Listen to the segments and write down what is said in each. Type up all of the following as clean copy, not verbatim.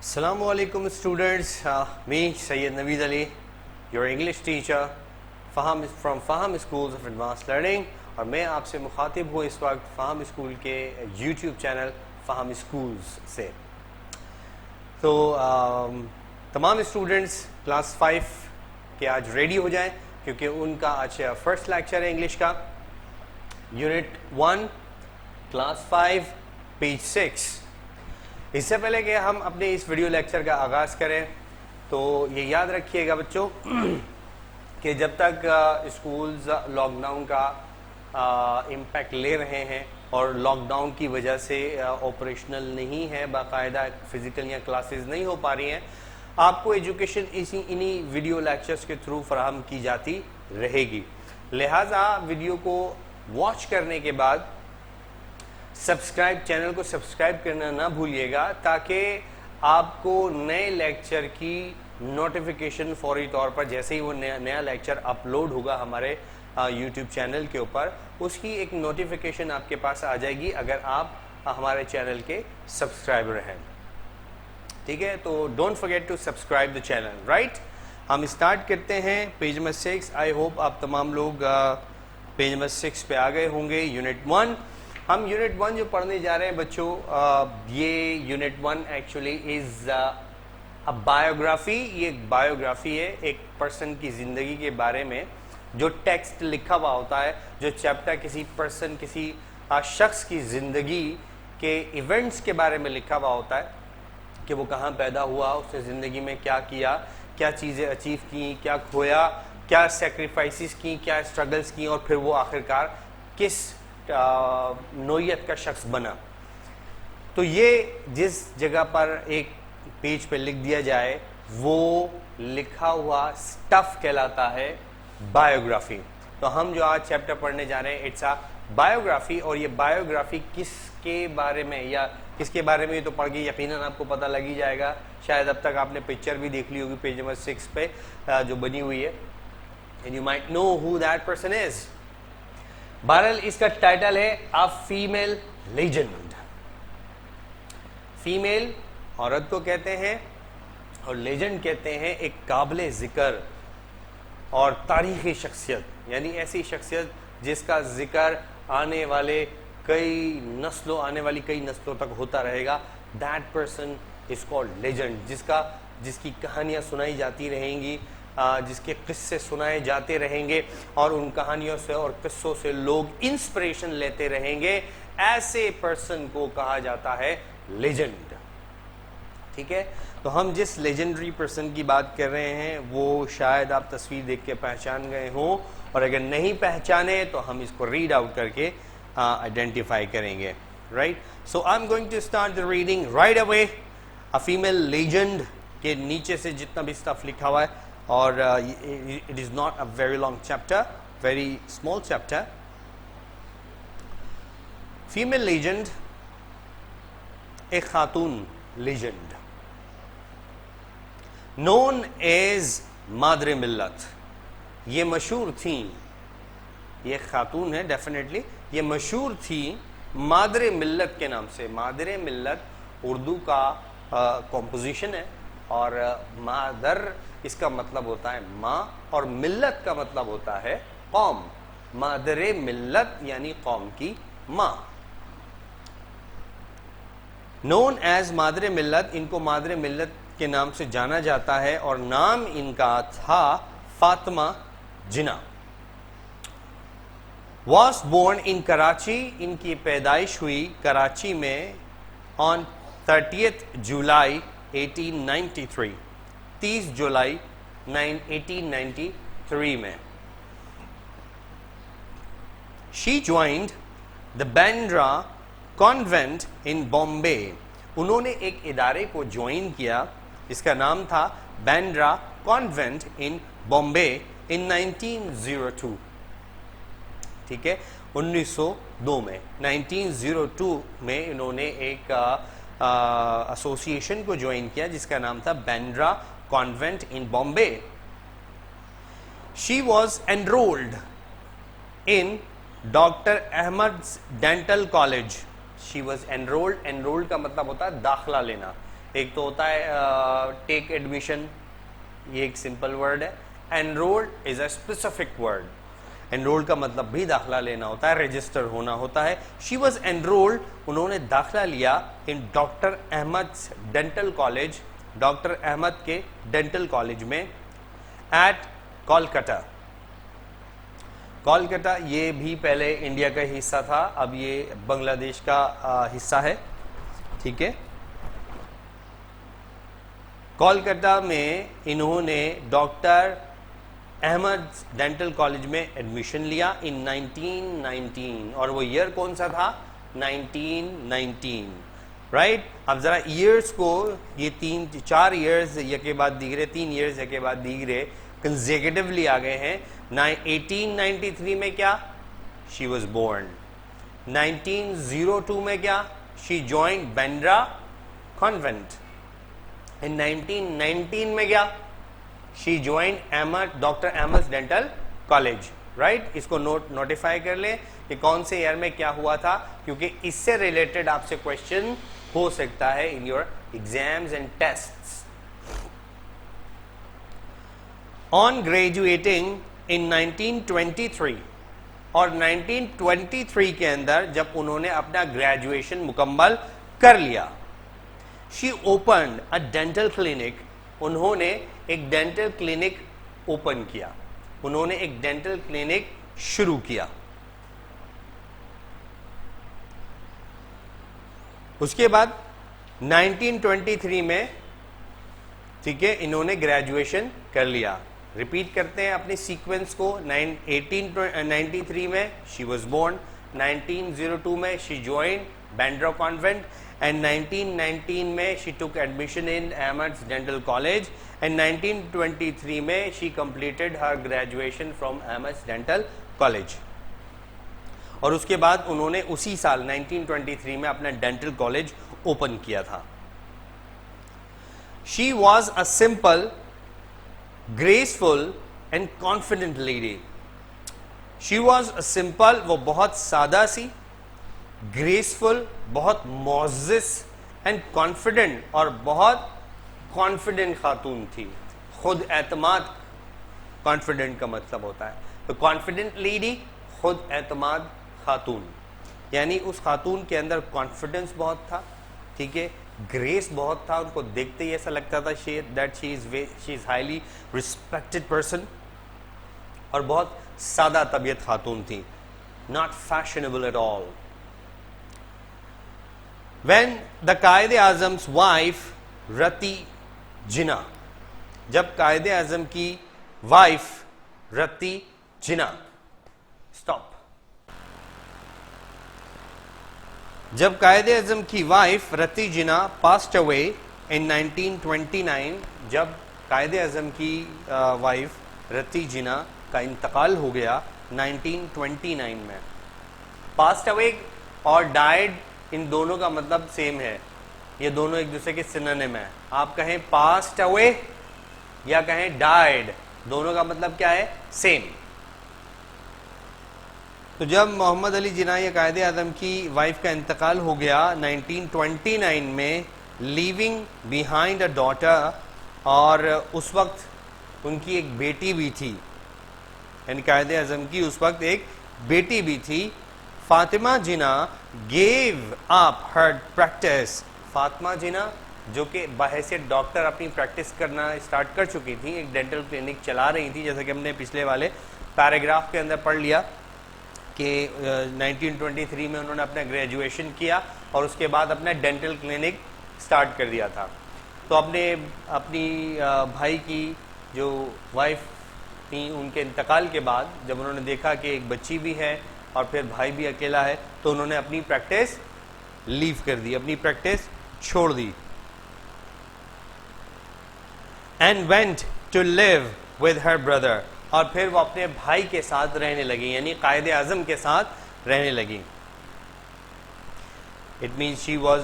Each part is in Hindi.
Assalamu alaikum students, me Sayyid Naveed Ali, your English teacher from Faham Schools of Advanced Learning, और मैं आपसे मुखातिब हूँ इस वक्त फ़ाहम स्कूल के YouTube चैनल फ़ाहम स्कूल्स से। तो तमाम स्टूडेंट्स क्लास 5 के आज रेडी हो जाएं, क्योंकि उनका आज फर्स्ट लेक्चर है इंग्लिश का, यूनिट 1 क्लास 5 पेज 6। इससे पहले कि हम अपने इस वीडियो लेक्चर का आगाज़ करें तो ये याद रखिएगा बच्चों कि जब तक स्कूल्स लॉकडाउन का इम्पैक्ट ले रहे हैं और लॉकडाउन की वजह से ऑपरेशनल नहीं है, बाकायदा फिज़िकल या क्लासेस नहीं हो पा रही हैं, आपको एजुकेशन इन्हीं वीडियो लेक्चर्स के थ्रू फराहम की जाती रहेगी। लिहाजा वीडियो को वॉच करने के बाद चैनल को सब्सक्राइब करना ना भूलिएगा, ताकि आपको नए लेक्चर की नोटिफिकेशन फौरी तौर पर जैसे ही वो नया लेक्चर अपलोड होगा हमारे यूट्यूब चैनल के ऊपर, उसकी एक नोटिफिकेशन आपके पास आ जाएगी अगर आप हमारे चैनल के सब्सक्राइबर हैं। ठीक है, तो don't forget to subscribe the channel. Right, हम स्टार्ट करते हैं पेज नंबर 6। आई होप आप तमाम लोग पेज नंबर 6 पे आ गए होंगे। यूनिट 1, हम यूनिट 1 जो पढ़ने जा रहे हैं बच्चों, ये unit 1 actually is a biography. ये एक बायोग्राफी है एक पर्सन की ज़िंदगी के बारे में, जो टेक्स्ट लिखा हुआ होता है, जो चैप्टर किसी पर्सन, किसी शख्स की ज़िंदगी के इवेंट्स के बारे में लिखा हुआ होता है कि वो कहाँ पैदा हुआ, उसने ज़िंदगी में क्या किया, क्या चीज़ें अचीव की, क्या खोया, क्या सेक्रीफाइसेस की, क्या स्ट्रगल्स की, और फिर वो आखिरकार किस नोयत का शख्स बना। तो ये जिस जगह पर एक पेज पे लिख दिया जाए वो लिखा हुआ स्टफ कहलाता है बायोग्राफी। तो हम जो आज चैप्टर पढ़ने जा रहे हैं इट्स अ बायोग्राफी, और ये बायोग्राफी किसके बारे में या किसके बारे में ये तो पढ़ के यकीनन आपको पता लग ही जाएगा। शायद अब तक आपने पिक्चर भी देख ली होगी पेज नंबर 6 पे जो बनी हुई है, and you might know who that person is. बहरहाल इसका टाइटल है अ फीमेल लेजेंड। फीमेल औरत को कहते हैं और लेजेंड कहते हैं एक काबिल ज़िक्र और तारीख़ी शख्सियत, यानी ऐसी शख्सियत जिसका ज़िक्र आने वाली कई नस्लों तक होता रहेगा। That person is called legend. जिसकी कहानियाँ सुनाई जाती रहेंगी, जिसके किस्से सुनाए जाते रहेंगे और उन कहानियों से और किस्सों से लोग इंस्पिरेशन लेते रहेंगे, ऐसे पर्सन को कहा जाता है लेजेंड। ठीक है, तो हम जिस लेजेंडरी पर्सन की बात कर रहे हैं वो शायद आप तस्वीर देख के पहचान गए हों, और अगर नहीं पहचाने तो हम इसको रीड आउट करके आइडेंटिफाई करेंगे। Right, so I am going to start the reading right away. A female legend के नीचे से जितना भी स्टफ लिखा हुआ है, और it is not a very long chapter, very small chapter. Female legend, एक खातून legend, known as मादरे मिल्लत। ये मशहूर थी, ये खातून है डेफिनेटली, ये मशहूर थी मादरे मिल्लत के नाम से। मादरे मिल्लत उर्दू का कॉम्पोजिशन है, और मादर इसका मतलब होता है माँ, और मिल्लत का मतलब होता है कौम। मादरे मिल्लत यानी कौम की माँ। नोन एज मादरे मिल्लत, इनको मादरे मिल्लत के नाम से जाना जाता है, और नाम इनका था फातिमा जिना। वॉज बोर्न इन कराची, इनकी पैदाइश हुई कराची में ऑन 30 जुलाई 1893, 30 जुलाई 1893 में। She joined the Bandra convent in Bombay उन्होंने एक इदारे को ज्वाइन किया, इसका नाम था बैंड्रा कॉन्वेंट इन बॉम्बे इन 1902। ठीक है, 1902 में 1902 में इन्होंने एक एसोसिएशन को ज्वाइन किया जिसका नाम था Bandra convent in Bombay. She was enrolled in doctor Ahmad dental college. She was enrolled, enrolled का मतलब होता है दाखला लेना। एक तो होता है टेक एडमिशन, ये एक सिंपल वर्ड है। Enrolled is a specific word. Enrolled का मतलब भी दाखला लेना होता है, रजिस्टर होना होता है। शी वॉज एनरोल्ड, उन्होंने दाखला लिया in doctor Ahmad dental college, doctor Ahmad के डेंटल कॉलेज में एट कोलकाता। कोलकाता ये भी पहले इंडिया का हिस्सा था, अब ये बांग्लादेश का हिस्सा है। ठीक है, कोलकाता में इन्होंने डॉक्टर अहमद डेंटल कॉलेज में एडमिशन लिया इन 1919, और वो ईयर कौन सा था? 1919, राइट। अब जरा ईयर्स को, ये 3-4 ईयर्स के बाद दिख रहे, 3 ईयर्स के बाद दिख रहे, कंसेक्यूटिवली आ गए हैं। 1893 में क्या? She was born. 1902 में क्या? She joined Bandra convent. In 1919 में क्या? She joined doctor Ahmad dental college, right. इसको नोटिफाई कर ले कि कौन से ईयर में क्या हुआ था, क्योंकि इससे रिलेटेड आपसे क्वेश्चन हो सकता है in your exams and tests. On graduating इन 1923, और 1923 के अंदर जब उन्होंने अपना ग्रेजुएशन मुकम्मल कर लिया, she opened a dental clinic. उन्होंने एक डेंटल क्लिनिक ओपन किया, उन्होंने एक डेंटल क्लिनिक शुरू किया। उसके बाद 1923 में, ठीक है, इन्होंने ग्रेजुएशन कर लिया। रिपीट करते हैं अपने सीक्वेंस को। 1893 में शी वॉज बोर्न, 1902 में she joined Bandra convent, and 1919 में she took admission in Ahmed's Dental College, and 1923 में she completed her graduation from Ahmed's Dental College। और उसके बाद उन्होंने उसी साल 1923 में अपना डेंटल कॉलेज ओपन किया था। She was a simple, graceful and confident lady। She was a simple, वो बहुत सादा सी, ग्रेसफुल, बहुत मोजिस, एंड कॉन्फिडेंट, और बहुत कॉन्फिडेंट खातून थी। खुद एतमाद, कॉन्फिडेंट का मतलब होता है, तो कॉन्फिडेंट लेडी, खुद एतमाद खातून, यानी उस खातून के अंदर कॉन्फिडेंस बहुत था, ठीक है, ग्रेस बहुत था, उनको देखते ही ऐसा लगता था she is highly respected person, और बहुत सादा तबीयत खातून थी, not fashionable at all. When the कायदे आज़म्स वाइफ रति जिना, जब कायदे आज़म की वाइफ रति जिना, स्टॉप, जब कायदे आज़म की wife Rati Jinnah passed away in 1929, जब कायदे आज़म की वाइफ रति जिना का इंतकाल हो गया 1929 में। पास्ट अवे और डाइड, इन दोनों का मतलब सेम है, ये दोनों एक दूसरे के सिनोनिम है। आप कहें पास्ट अवे या कहें डाइड, दोनों का मतलब क्या है? सेम। तो जब मोहम्मद अली जिना या कायदे आज़म की वाइफ का इंतकाल हो गया 1929 में, लीविंग बिहाइंड अ डॉटर, और उस वक्त उनकी एक बेटी भी थी, यानी कायदे आज़म की उस वक्त एक बेटी भी थी। फातिमा जिना गेव अप हर प्रैक्टिस। फातिमा जिना जो कि बहैसियत डॉक्टर अपनी प्रैक्टिस करना स्टार्ट कर चुकी थी, एक डेंटल क्लिनिक चला रही थी, जैसा कि हमने पिछले वाले पैराग्राफ के अंदर पढ़ लिया कि 1923 में उन्होंने अपना ग्रेजुएशन किया और उसके बाद अपना डेंटल क्लिनिक स्टार्ट कर दिया था। तो अपनी भाई की जो वाइफ थी, उनके इंतकाल के बाद जब उन्होंने देखा कि एक बच्ची भी है और फिर भाई भी अकेला है, तो उन्होंने अपनी प्रैक्टिस लीव कर दी, अपनी प्रैक्टिस छोड़ दी। And went to live with her brother, और फिर वो अपने भाई के साथ रहने लगी, यानी कायद आजम के साथ रहने लगी। It means she was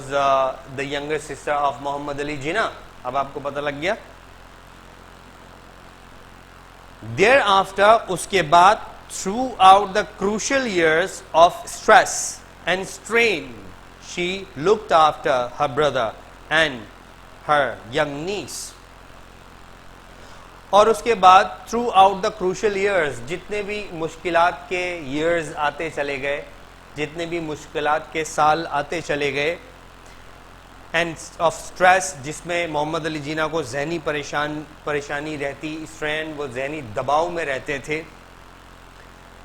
the younger sister of Mohammad Ali Jinnah. अब आपको पता लग गया। देयर आफ्टर, उसके बाद, throughout the crucial years of stress and strain, she looked after her brother and her young niece. और उसके बाद throughout the crucial years, जितने भी मुश्किलात के ईयर्स आते चले गए, जितने भी मुश्किलात के साल आते चले गए, एंड ऑफ स्ट्रेस, जिसमें मोहम्मद अली जिना को जहनी परेशानी रहती, स्ट्रेन, वो जहनी दबाव में रहते थे।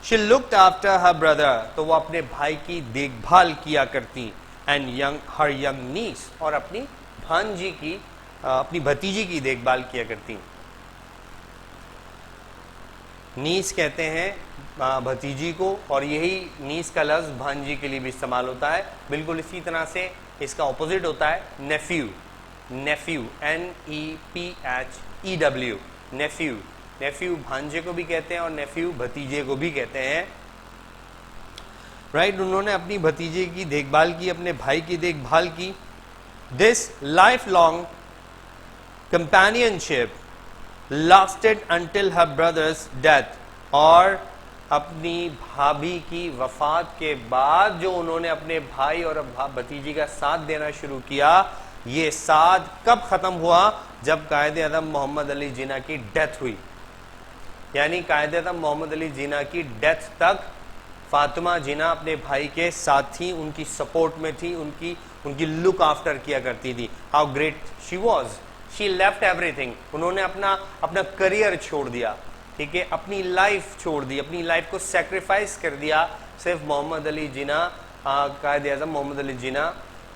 She looked after her brother, तो वो अपने भाई की देखभाल किया करती, एंड हर यंग नीस, और अपनी भांजी की, अपनी भतीजी की देखभाल किया करती। नीस कहते हैं भतीजी को, और यही नीस का लफ्ज़ भांजी के लिए भी इस्तेमाल होता है। बिल्कुल इसी तरह से इसका ऑपोजिट होता है नेफ्यू। नेफ्यू, NEPHEW, नेफ्यू। नेफ्यू भांजे को भी कहते हैं और नेफ्यू भतीजे को भी कहते हैं। राइट, उन्होंने अपनी भतीजे की देखभाल की, अपने भाई की देखभाल की। This life long companionship lasted until her brothers death, और अपनी भाभी की वफात के बाद जो उन्होंने अपने भाई और भतीजी का साथ देना शुरू किया, ये साथ कब खत्म हुआ? जब कायद आज़म मोहम्मद अली जिना की डेथ हुई। यानी कायद आज़म मोहम्मद अली जिना की डेथ तक फातिमा जिना अपने भाई के साथ थी, उनकी सपोर्ट में थी, उनकी लुक आफ्टर किया करती थी। How great she was, she left everything. उन्होंने अपना करियर छोड़ दिया, ठीक है, अपनी लाइफ छोड़ दी, अपनी लाइफ को सेक्रीफाइस कर दिया, सिर्फ मोहम्मद अली जिना, कायद आज़म मोहम्मद अली जिना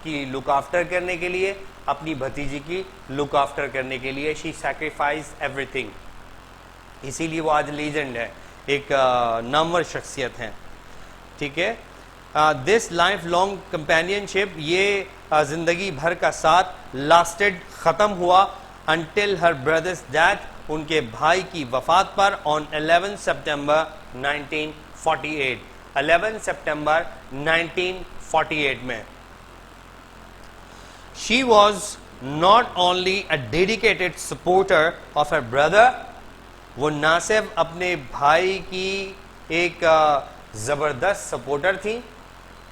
की लुक आफ्टर करने के लिए, अपनी भतीजी की लुक आफ्टर करने के लिए। शी सैक्रिफाइस एवरीथिंग, इसीलिए वो आज लीजेंड है, एक नामवर शख्सियत हैं, ठीक है। दिस लाइफ लॉन्ग कंपेनियनशिप, ये जिंदगी भर का साथ लास्टेड, ख़त्म हुआ, अनटिल हर ब्रदर्स डेथ, उनके भाई की वफात पर, ऑन 11 सितंबर 1948, 11 सितंबर 1948 में। She was not only a dedicated supporter of her brother, वो ना सिर्फ अपने भाई की एक ज़बरदस्त सपोर्टर थी,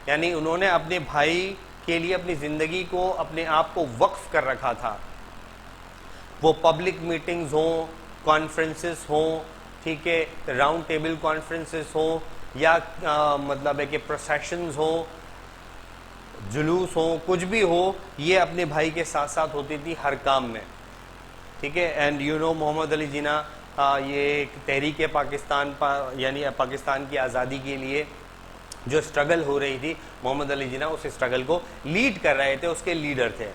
यानी उन्होंने अपने भाई के लिए अपनी ज़िंदगी को, अपने आप को वक्फ कर रखा था। वो पब्लिक मीटिंग्स हों, कॉन्फ्रेंसेस हों, ठीक है, राउंड टेबल कॉन्फ्रेंसेस हों, या मतलब है कि प्रोसेशंस हों, जुलूस हों, कुछ भी हो, ये अपने भाई के साथ साथ होती थी हर काम में, ठीक है। And you know Mohammad Ali Jinnah, ये एक तहरीक पाकिस्तान, यानी पाकिस्तान की आज़ादी के लिए जो स्ट्रगल हो रही थी, मोहम्मद अली जिना उस स्ट्रगल को लीड कर रहे थे, उसके लीडर थे।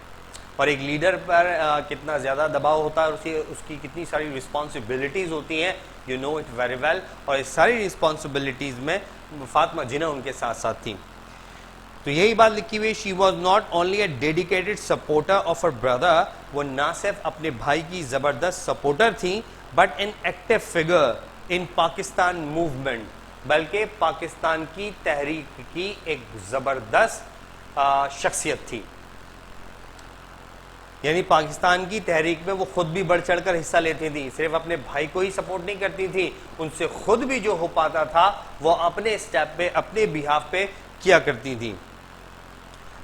और एक लीडर पर कितना ज़्यादा दबाव होता है, उसकी कितनी सारी रिस्पॉन्सिबिलिटीज़ होती हैं, you know it very well. और इस सारी रिस्पॉन्सिबिलिटीज़ में फातिमा जिना उनके साथ साथ थी। तो यही बात लिखी हुई, she was not only a dedicated supporter of her brother, वो ना सिर्फ अपने भाई की ज़बरदस्त सपोर्टर थी, but an active figure in Pakistan movement, बल्कि पाकिस्तान की तहरीक की एक ज़बरदस्त शख्सियत थी। यानी पाकिस्तान की तहरीक में वो खुद भी बढ़ चढ़ कर हिस्सा लेती थी, सिर्फ अपने भाई को ही सपोर्ट नहीं करती थी, उनसे खुद भी जो हो पाता था वो अपने स्टेप पे, अपने बिहाफ पे किया करती थी।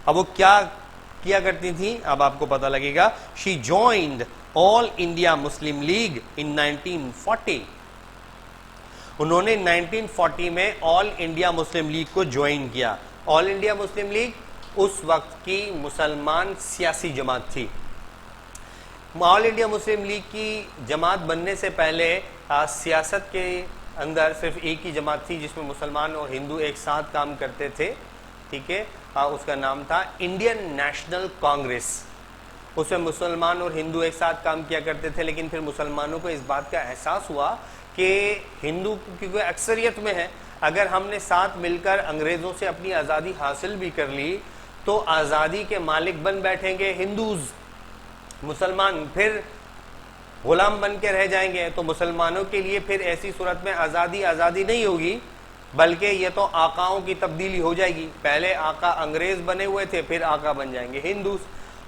अब वो क्या किया करती थी, अब आपको पता लगेगा। She joined All India Muslim League in 1940, उन्होंने 1940 में ऑल इंडिया मुस्लिम लीग को ज्वाइन किया। ऑल इंडिया मुस्लिम लीग उस वक्त की मुसलमान सियासी जमात थी। ऑल इंडिया मुस्लिम लीग की जमात बनने से पहले सियासत के अंदर सिर्फ एक ही जमात थी जिसमें मुसलमान और हिंदू एक साथ काम करते थे, ठीक है। उसका नाम था इंडियन नेशनल कांग्रेस। उसमें मुसलमान और हिंदू एक साथ काम किया करते थे, लेकिन फिर मुसलमानों को इस बात का एहसास हुआ कि हिंदू क्योंकि अक्सरियत में है, अगर हमने साथ मिलकर अंग्रेज़ों से अपनी आज़ादी हासिल भी कर ली तो आज़ादी के मालिक बन बैठेंगे हिंदूज, मुसलमान फिर गुलाम बन के रह जाएंगे। तो मुसलमानों के लिए फिर ऐसी सूरत में आज़ादी आज़ादी नहीं होगी, बल्कि ये तो आकाओं की तब्दीली हो जाएगी। पहले आका अंग्रेज बने हुए थे, फिर आका बन जाएंगे हिंदूज।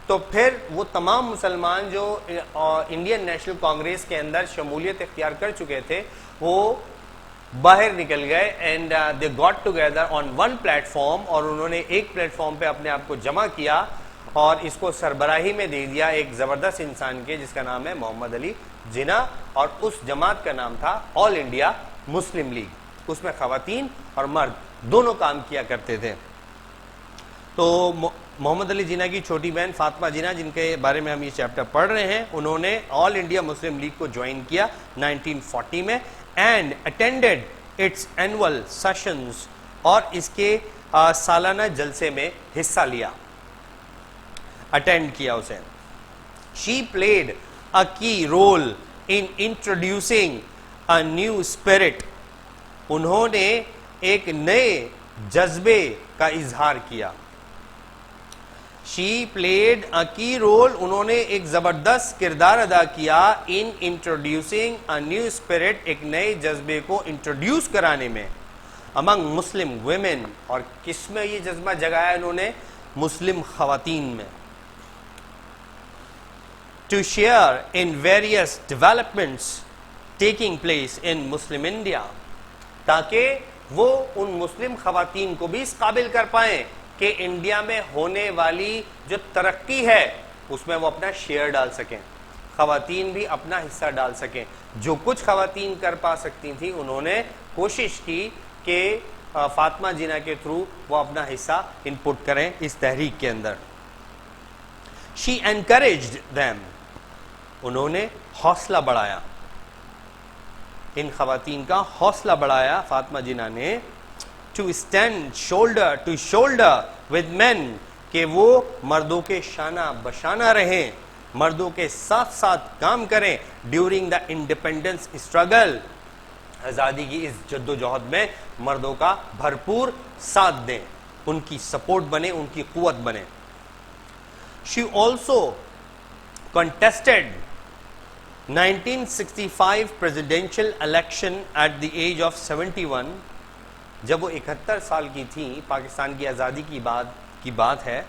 तो फिर वो तमाम मुसलमान जो इंडियन नेशनल कांग्रेस के अंदर शमूलियत इख्तियार कर चुके थे, वो बाहर निकल गए and they got together on one platform, और उन्होंने एक प्लेटफॉर्म पे अपने आप को जमा किया और इसको सरबराही में दे दिया एक ज़बरदस्त इंसान के, जिसका नाम है मोहम्मद अली जिन्ना, और उस जमात का नाम था ऑल इंडिया मुस्लिम लीग। उसमें ख़वातीन और मर्द दोनों काम किया करते थे। तो मोहम्मद अली जिन्ना की छोटी बहन फातिमा जिन्ना, जिनके बारे में हम ये चैप्टर पढ़ रहे हैं, उन्होंने ऑल इंडिया मुस्लिम लीग को ज्वाइन किया 1940 में and attended it's annual sessions, और इसके सालाना जलसे में हिस्सा लिया, अटेंड किया उसे। She played a key role in introducing a new spirit, उन्होंने एक नए जज्बे का इजहार किया। She played a key role, उन्होंने एक जबरदस्त किरदार अदा किया इन इंट्रोड्यूसिंग अ न्यू स्पिरिट, एक नए जज्बे को इंट्रोड्यूस कराने में, अमंग मुस्लिम वुमेन, और किस में ये जज्बा जगाया इन्होंने? मुस्लिम खवातीन में। To share in various developments taking place in Muslim India, ताकि वो उन मुस्लिम खवातीन को भी इस काबिल कर पाएं कि इंडिया में होने वाली जो तरक्की है उसमें वो अपना शेयर डाल सकें, खवातीन भी अपना हिस्सा डाल सकें। जो कुछ खवातीन कर पा सकती थी, उन्होंने कोशिश की कि फातिमा जिन्ना के थ्रू वो अपना हिस्सा इनपुट करें इस तहरीक के अंदर। शी एनकरेज्ड देम, उन्होंने हौसला बढ़ाया, इन खवातीन का हौसला बढ़ाया फातिमा जिन्ना ने, to stand shoulder to shoulder with man, कि वो मर्दों के शाना बशाना रहें, मर्दों के साथ साथ काम करें ड्यूरिंग द इंडिपेंडेंस स्ट्रगल, आज़ादी की इस जद्दोजहद में मर्दों का भरपूर साथ दें, उनकी सपोर्ट बने, उनकी कुव्वत बने। She also contested 1965 presidential election at the age of 71, जब वो 71 साल की थी, पाकिस्तान की आज़ादी की बात है,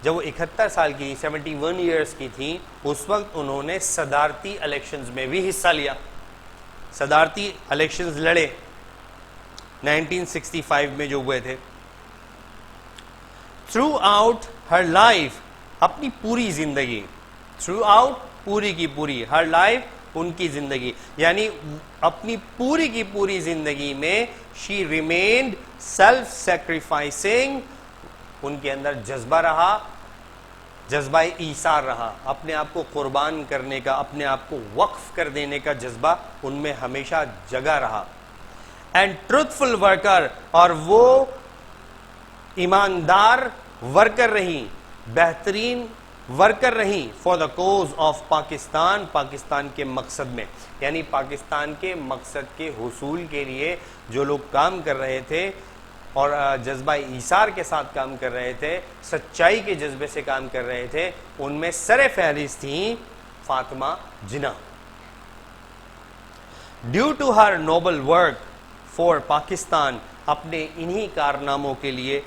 जब वो 71 साल की 71 ईयर्स की थी, उस वक्त उन्होंने सदारती इलेक्शंस में भी हिस्सा लिया, सदारती इलेक्शंस लड़े 1965 में जो हुए थे। थ्रू आउट हर लाइफ, अपनी पूरी जिंदगी, थ्रू आउट पूरी की पूरी, हर लाइफ उनकी जिंदगी, यानी अपनी पूरी की पूरी जिंदगी में शी रिमेन्ड सेल्फ सेक्रीफाइसिंग, उनके अंदर जज्बा रहा, जज्बा ईसार रहा, अपने आप को कुर्बान करने का, अपने आप को वक्फ कर देने का जज्बा उनमें हमेशा जगा रहा। एंड ट्रूथफुल वर्कर, और वो ईमानदार वर्कर रही, बेहतरीन वर्कर रही for the cause of Pakistan, Pakistan के मकसद में, यानी पाकिस्तान के मकसद के हुसूल के लिए जो लोग काम कर रहे थे और जज्बा ईसार के साथ काम कर रहे थे, सच्चाई के जज्बे से काम कर रहे थे, उनमें सरे फहरिस्त थी Fatima Jinnah. Due to her noble work for Pakistan, अपने इन्हीं कारनामों के लिए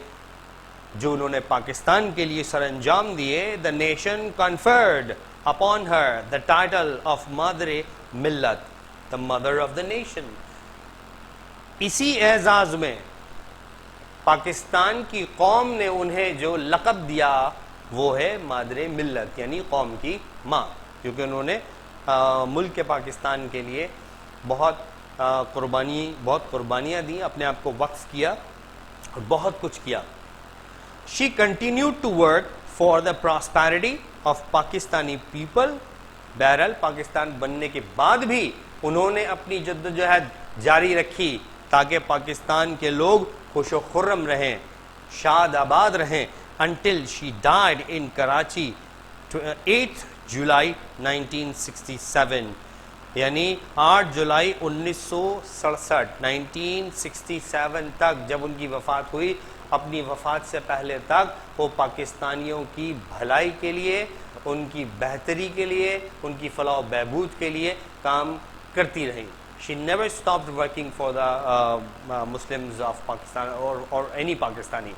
जो उन्होंने पाकिस्तान के लिए सरअंजाम दिए, the nation conferred upon her the title of mother मिल्लत, the mother of the nation. इसी एजाज में पाकिस्तान की कौम ने उन्हें जो लक़ब दिया वो है मादरे मिल्लत, यानी कौम की माँ, क्योंकि उन्होंने मुल्क पाकिस्तान के लिए बहुत कुर्बानियाँ दी, अपने आप को वक्फ किया और बहुत कुछ किया। She continued to work for the prosperity of Pakistani people, बहरहाल पाकिस्तान बनने के बाद भी उन्होंने अपनी जद्दोजहद जारी रखी ताकि पाकिस्तान के लोग खुशो खुर्रम रहें, शाद आबाद रहें, until she died in Karachi 8 जुलाई 1967, यानी 8 जुलाई 1967 1967 तक जब उनकी वफ़ात हुई, अपनी वफ़ात से पहले तक वो पाकिस्तानियों की भलाई के लिए, उनकी बेहतरी के लिए, उनकी फलाह बहबूद के लिए काम करती रही। She never stopped working for the Muslims of Pakistan और एनी पाकिस्तानी।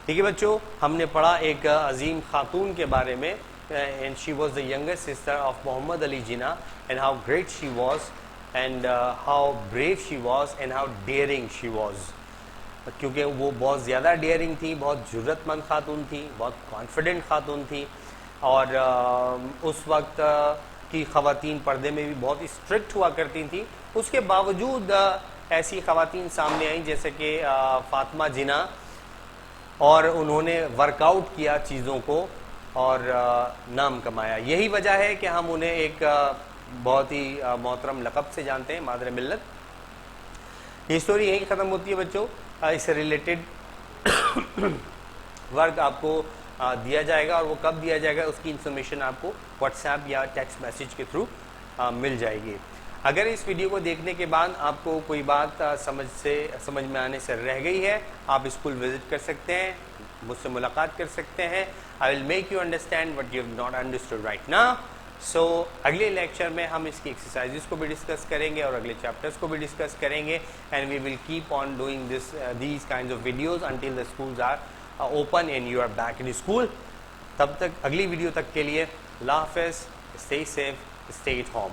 ठीक है बच्चों, हमने पढ़ा एक अजीम खातून के बारे में, and she was the youngest sister of Mohammad Ali Jinnah, and how great she was, and how brave she was, and how daring she was. क्योंकि वो बहुत ज़्यादा डेयरिंग थी, बहुत ज़रूरतमंद खातून थी, बहुत कॉन्फिडेंट खातून थी, और उस वक्त की ख़वातीन पर्दे में भी बहुत स्ट्रिक्ट हुआ करती थी। उसके बावजूद ऐसी ख़वातीन सामने आई जैसे कि फ़ातिमा जिन्ना, और उन्होंने वर्कआउट किया चीज़ों को और नाम कमाया। यही वजह है कि हम उन्हें एक बहुत ही मोहतरम लक़ब से जानते हैं, मादर मिल्लत। ये स्टोरी यहीं ख़त्म होती है बच्चों। इससे रिलेटेड वर्क आपको दिया जाएगा, और वो कब दिया जाएगा उसकी इंफॉर्मेशन आपको व्हाट्सएप या टेक्स्ट मैसेज के थ्रू मिल जाएगी। अगर इस वीडियो को देखने के बाद आपको कोई बात समझ में आने से रह गई है, आप स्कूल विजिट कर सकते हैं, मुझसे मुलाकात कर सकते हैं। I will make you understand what you have not understood right now. So अगले लेक्चर में हम इसकी एक्सरसाइजेस को भी डिस्कस करेंगे और अगले चैप्टर्स को भी डिस्कस करेंगे, and we will keep on doing these kinds of videos until the schools are open and you are back in school. तब तक अगली वीडियो तक के लिए अल्लाह हाफ़िज़, stay safe, stay at home.